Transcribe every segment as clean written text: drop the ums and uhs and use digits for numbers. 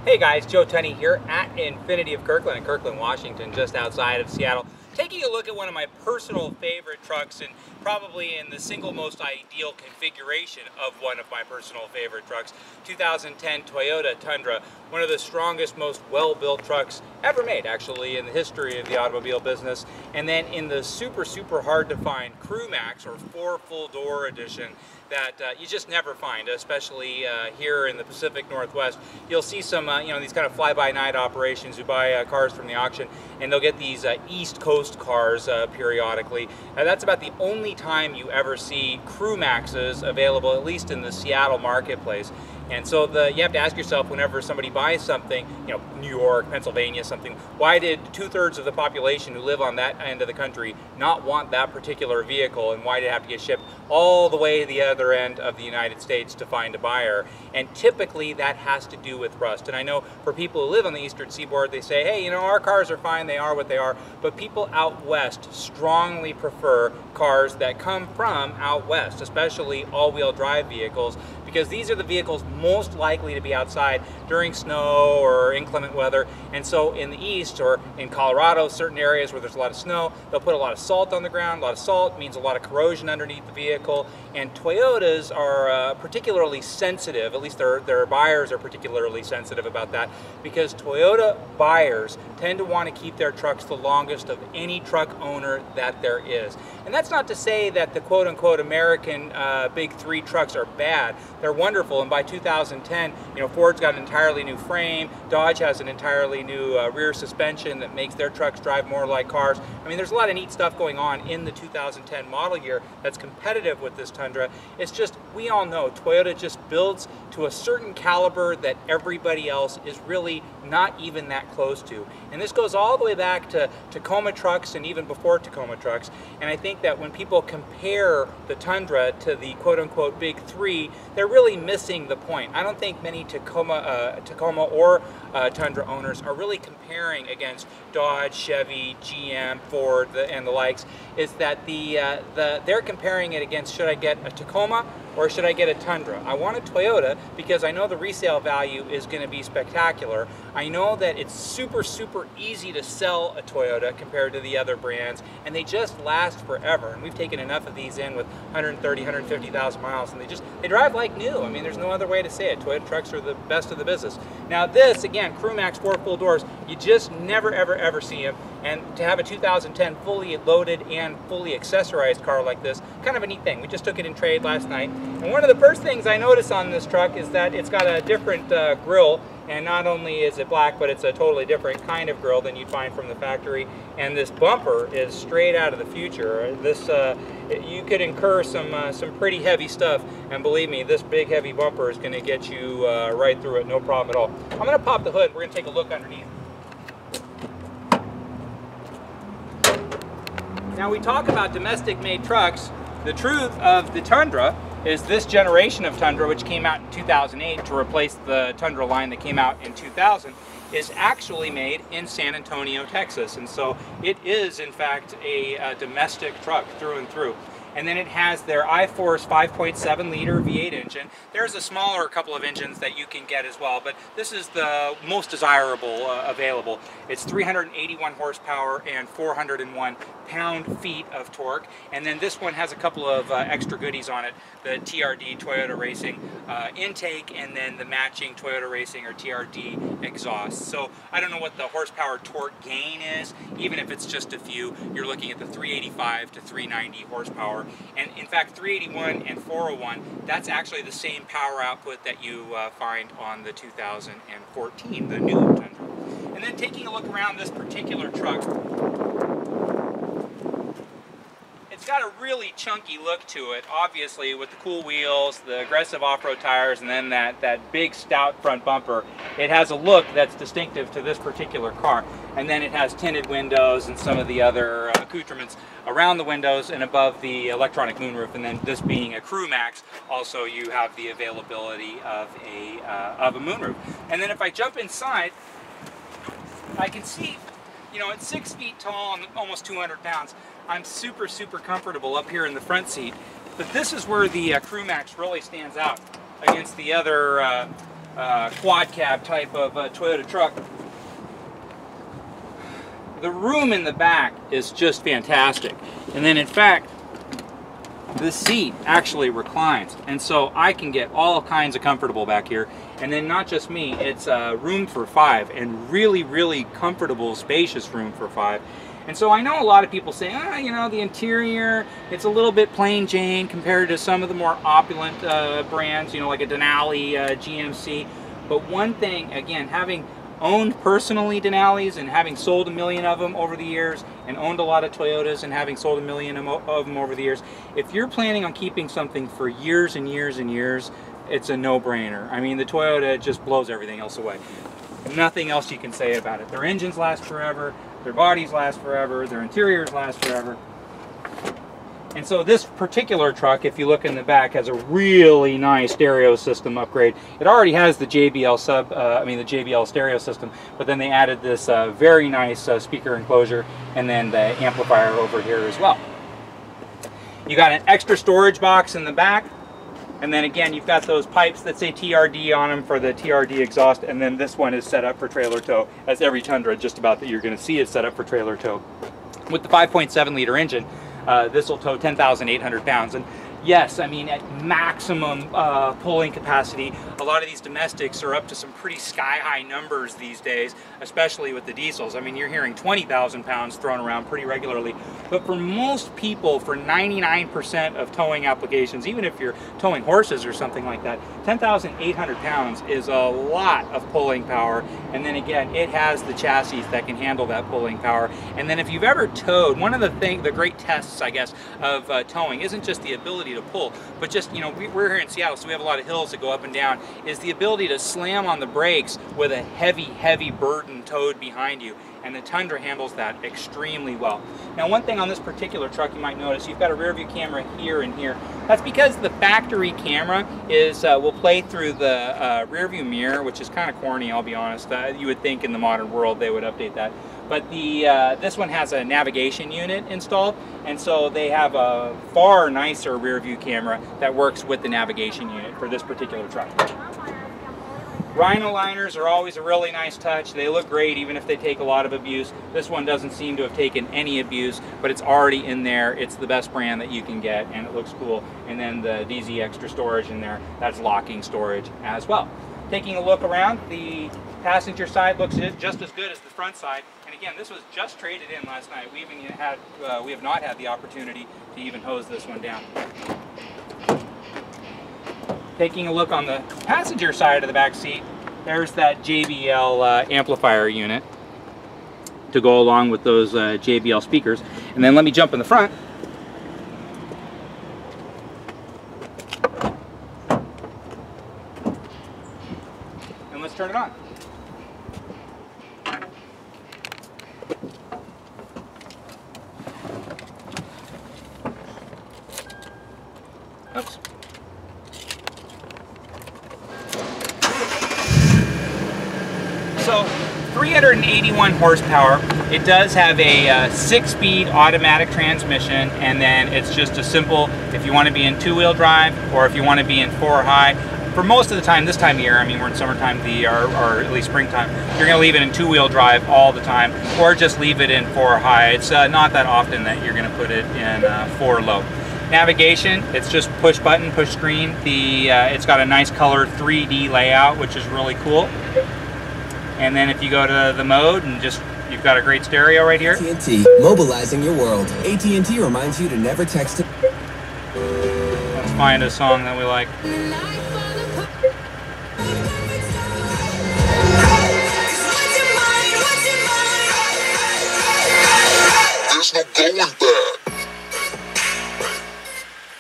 Hey guys, Joe Tunney here at Infiniti of Kirkland in Kirkland, Washington, just outside of Seattle. Taking a look at one of my personal favorite trucks, and probably in the single most ideal configuration of one of my personal favorite trucks, 2010 Toyota Tundra, one of the strongest, most well-built trucks ever made, actually, in the history of the automobile business. And then in the super hard to find CrewMax, or 4 full-door edition, that you just never find, especially here in the Pacific Northwest. You'll see some, these kind of fly-by-night operations who buy cars from the auction, and they'll get these East Coast cars periodically. That's about the only time you ever see CrewMaxes available, at least in the Seattle marketplace. And so you have to ask yourself, whenever somebody buys something, New York, Pennsylvania, something, why did 2/3 of the population who live on that end of the country not want that particular vehicle, and why did it have to get shipped all the way to the other end of the United States to find a buyer? And typically that has to do with rust. And I know for people who live on the Eastern Seaboard, they say, hey, our cars are fine, they are what they are, but people out west strongly prefer cars that come from out west, especially all-wheel drive vehicles, because these are the vehicles most likely to be outside during snow or inclement weather. And so in the east, or in Colorado, certain areas where there's a lot of snow, they'll put a lot of salt on the ground. A lot of salt means a lot of corrosion underneath the vehicle. And Toyotas are particularly sensitive, at least their buyers are particularly sensitive about that, because Toyota buyers tend to want to keep their trucks the longest of any truck owner that there is. And that's not to say that the quote-unquote American big three trucks are bad. They're wonderful, and by 2010, Ford's got an entirely new frame, Dodge has an entirely new rear suspension that makes their trucks drive more like cars. I mean, there's a lot of neat stuff going on in the 2010 model year that's competitive with this Tundra. It's just, we all know, Toyota just builds to a certain caliber that everybody else is really not even that close to. And this goes all the way back to Tacoma trucks and even before Tacoma trucks. And I think that when people compare the Tundra to the quote-unquote big three, they're really missing the point. I don't think many Tacoma or Tundra owners are really comparing against Dodge, Chevy, GM, Ford, and the likes. Is that they're comparing it against, should I get a Tacoma or should I get a Tundra? I want a Toyota because I know the resale value is going to be spectacular. I know that it's super easy to sell a Toyota compared to the other brands, and they just last forever. And we've taken enough of these in with 130, 150,000 miles, and they drive like new. I mean, there's no other way to say it. Toyota trucks are the best of the business. Now this, again, CrewMax 4 full doors, you just never ever see them. And to have a 2010 fully loaded and fully accessorized car like this, kind of a neat thing. We just took it in trade last night. And one of the first things I noticed on this truck is that it's got a different grille. And not only is it black, but it's a totally different kind of grille than you'd find from the factory. And this bumper is straight out of the future. This you could incur some pretty heavy stuff, and believe me, this big heavy bumper is going to get you right through it, no problem at all. I'm going to pop the hood. We're going to take a look underneath. Now we talk about domestic-made trucks. The truth of the Tundra is this generation of Tundra, which came out in 2008 to replace the Tundra line that came out in 2000, is actually made in San Antonio, Texas. And so it is, in fact, a domestic truck through and through. And then it has their iForce 5.7 liter V8 engine. There's a smaller couple of engines that you can get as well, but this is the most desirable available. It's 381 horsepower and 401 pound-feet of torque. And then this one has a couple of extra goodies on it, the TRD Toyota Racing intake, and then the matching Toyota Racing or TRD exhaust. So I don't know what the horsepower torque gain is, even if it's just a few. You're looking at the 385 to 390 horsepower. And in fact, 381 and 401, that's actually the same power output that you find on the 2014, the new Tundra. And then taking a look around this particular truck, it's got a really chunky look to it, obviously, with the cool wheels, the aggressive off-road tires, and then that big stout front bumper. It has a look that's distinctive to this particular car. And then it has tinted windows and some of the other accoutrements around the windows and above the electronic moonroof. And then this being a CrewMax, also you have the availability of a moonroof. And then if I jump inside, I can see, it's 6 feet tall and almost 200 pounds. I'm super comfortable up here in the front seat. But this is where the CrewMax really stands out against the other quad cab type of Toyota truck. The room in the back is just fantastic. And then in fact, the seat actually reclines. And so I can get all kinds of comfortable back here. And then not just me, it's room for 5 and really, really comfortable, spacious room for 5. And so I know a lot of people say, you know, the interior, it's a little bit plain Jane compared to some of the more opulent brands, you know, like a Denali, GMC. But one thing, again, having owned personally Denali's and having sold 1 million of them over the years, and owned a lot of Toyotas and having sold 1 million of them over the years, if you're planning on keeping something for years and years and years, it's a no-brainer. I mean, the Toyota just blows everything else away. Nothing else you can say about it. Their engines last forever, their bodies last forever, their interiors last forever. And so this particular truck, if you look in the back, has a really nice stereo system upgrade. It already has the JBL the JBL stereo system, but then they added this very nice speaker enclosure and then the amplifier over here as well. You got an extra storage box in the back. And then again, you've got those pipes that say TRD on them for the TRD exhaust, and then this one is set up for trailer tow, as every Tundra just about that you're going to see is set up for trailer tow. With the 5.7 liter engine, this will tow 10,800 pounds. And yes, I mean, at maximum pulling capacity, a lot of these domestics are up to some pretty sky-high numbers these days, especially with the diesels. I mean, you're hearing 20,000 pounds thrown around pretty regularly. But for most people, for 99% of towing applications, even if you're towing horses or something like that, 10,800 pounds is a lot of pulling power. And then again, it has the chassis that can handle that pulling power. And then if you've ever towed, one of the great tests, I guess, of towing isn't just the ability to pull, but just, you know, we're here in Seattle, so we have a lot of hills that go up and down, is the ability to slam on the brakes with a heavy burden towed behind you. And the Tundra handles that extremely well. Now, one thing on this particular truck you might notice, you've got a rear view camera here and here. That's because the factory camera is will play through the rear view mirror, which is kind of corny, I'll be honest. You would think in the modern world they would update that. But the this one has a navigation unit installed, and so they have a far nicer rear view camera that works with the navigation unit for this particular truck. Rhino liners are always a really nice touch. They look great even if they take a lot of abuse. This one doesn't seem to have taken any abuse, but it's already in there. It's the best brand that you can get, and it looks cool. And then the DZ extra storage in there, that's locking storage as well. Taking a look around, the passenger side looks just as good as the front side. And again, this was just traded in last night. We have not had the opportunity to even hose this one down. Taking a look on the passenger side of the back seat, there's that JBL amplifier unit to go along with those JBL speakers. And then let me jump in the front. And let's turn it on. Oops. So 381 horsepower. It does have a 6-speed automatic transmission, and then it's just a simple, if you want to be in 2-wheel drive or if you want to be in 4-high. For most of the time, this time of year, I mean, we're in summertime or at least springtime, you're going to leave it in 2-wheel drive all the time, or just leave it in 4-high. It's not that often that you're going to put it in 4-low. Navigation, it's just push button, push screen. It's got a nice color 3D layout, which is really cool. And then if you go to the mode and you've got a great stereo right here. AT&T, mobilizing your world. AT&T reminds you to never text it. Let's find a song that we like. There's no going back.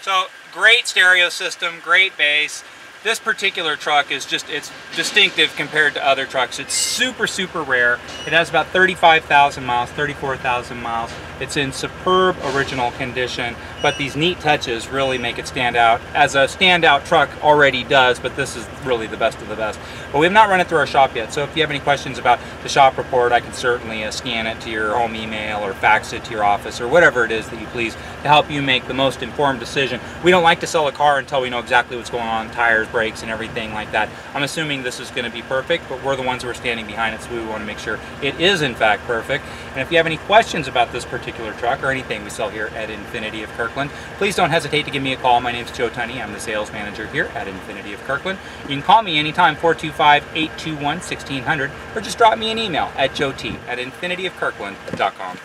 So, great stereo system, great bass. This particular truck is it's distinctive compared to other trucks. It's super, super rare. It has about 35,000 miles, 34,000 miles. It's in superb original condition, but these neat touches really make it stand out, as a standout truck already does, but this is really the best of the best. But we have not run it through our shop yet, so if you have any questions about the shop report, I can certainly scan it to your home email or fax it to your office or whatever it is that you please to help you make the most informed decision. We don't like to sell a car until we know exactly what's going on, tires, brakes and everything like that. I'm assuming this is going to be perfect, but we're the ones who are standing behind it, so we want to make sure it is in fact perfect. And if you have any questions about this particular truck or anything we sell here at Infiniti of Kirkland, please don't hesitate to give me a call. My name's Joe Tunney. I'm the sales manager here at Infiniti of Kirkland. You can call me anytime, 425-821-1600, or just drop me an email at joet@infinitiofkirkland.com.